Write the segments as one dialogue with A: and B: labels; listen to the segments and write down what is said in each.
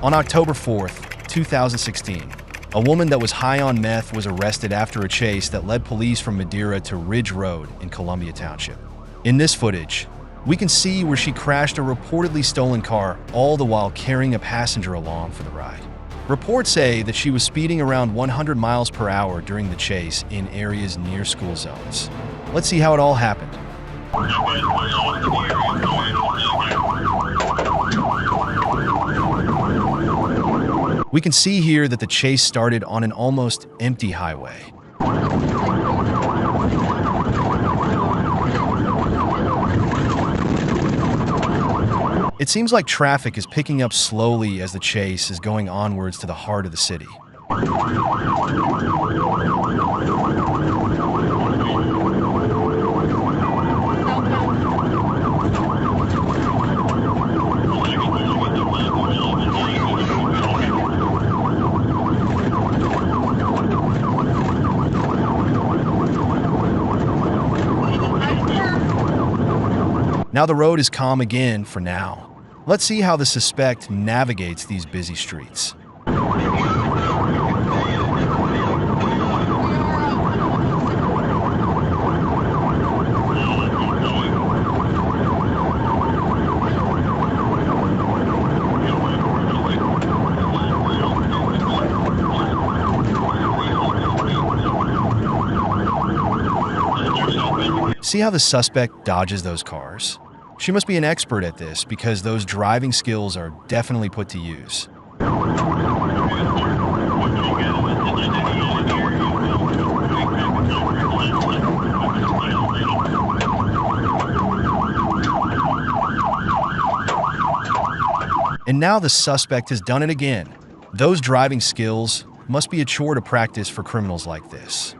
A: On October 4th, 2016, a woman that was high on meth was arrested after a chase that led police from Madeira to Ridge Road in Columbia Township. In this footage, we can see where she crashed a reportedly stolen car, all the while carrying a passenger along for the ride. Reports say that she was speeding around 100 miles per hour during the chase in areas near school zones. Let's see how it all happened. We can see here that the chase started on an almost empty highway. It seems like traffic is picking up slowly as the chase is going onwards to the heart of the city. Now the road is calm again for now. Let's see how the suspect navigates these busy streets. See how the suspect dodges those cars? She must be an expert at this because those driving skills are definitely put to use. And now the suspect has done it again. Those driving skills must be a chore to practice for criminals like this.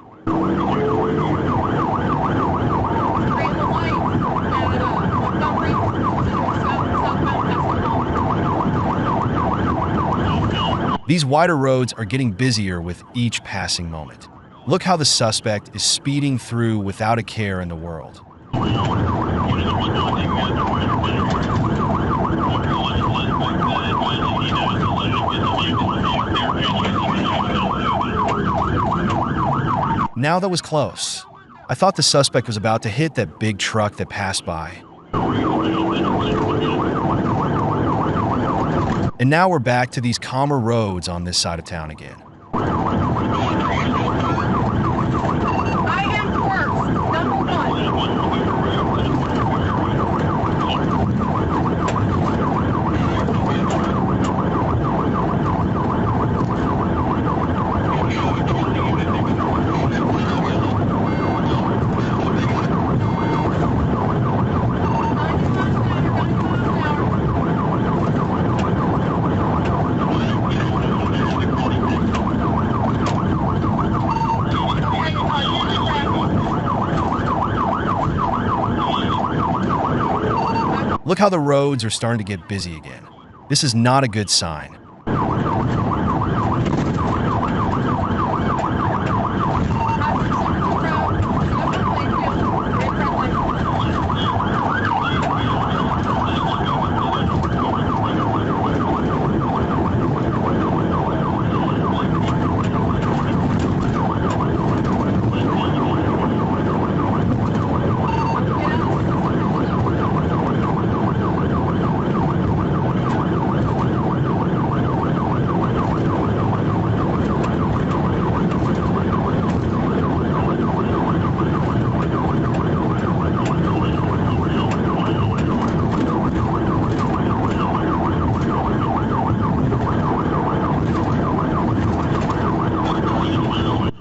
A: These wider roads are getting busier with each passing moment. Look how the suspect is speeding through without a care in the world. Now that was close. I thought the suspect was about to hit that big truck that passed by. And now we're back to these calmer roads on this side of town again. Look how the roads are starting to get busy again. This is not a good sign.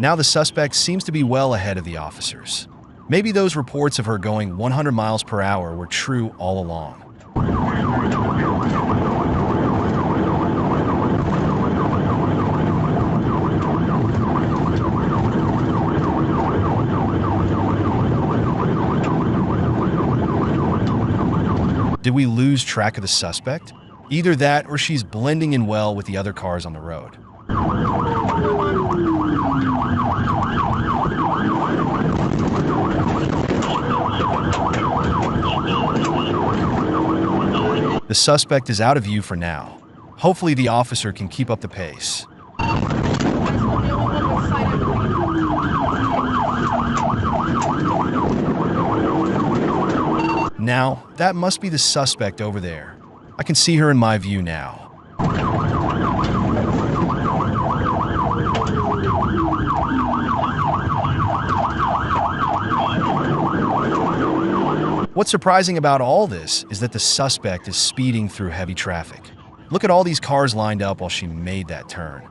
A: Now the suspect seems to be well ahead of the officers. Maybe those reports of her going 100 miles per hour were true all along. Did we lose track of the suspect? Either that or she's blending in well with the other cars on the road. The suspect is out of view for now. Hopefully the officer can keep up the pace. Now, that must be the suspect over there. I can see her in my view now. What's surprising about all this is that the suspect is speeding through heavy traffic. Look at all these cars lined up while she made that turn.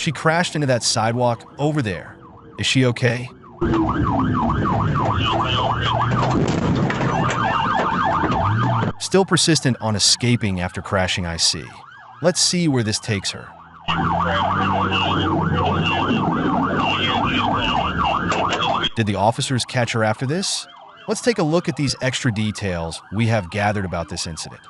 A: She crashed into that sidewalk over there. Is she okay? Still persistent on escaping after crashing, I see. Let's see where this takes her. Did the officers catch her after this? Let's take a look at these extra details we have gathered about this incident.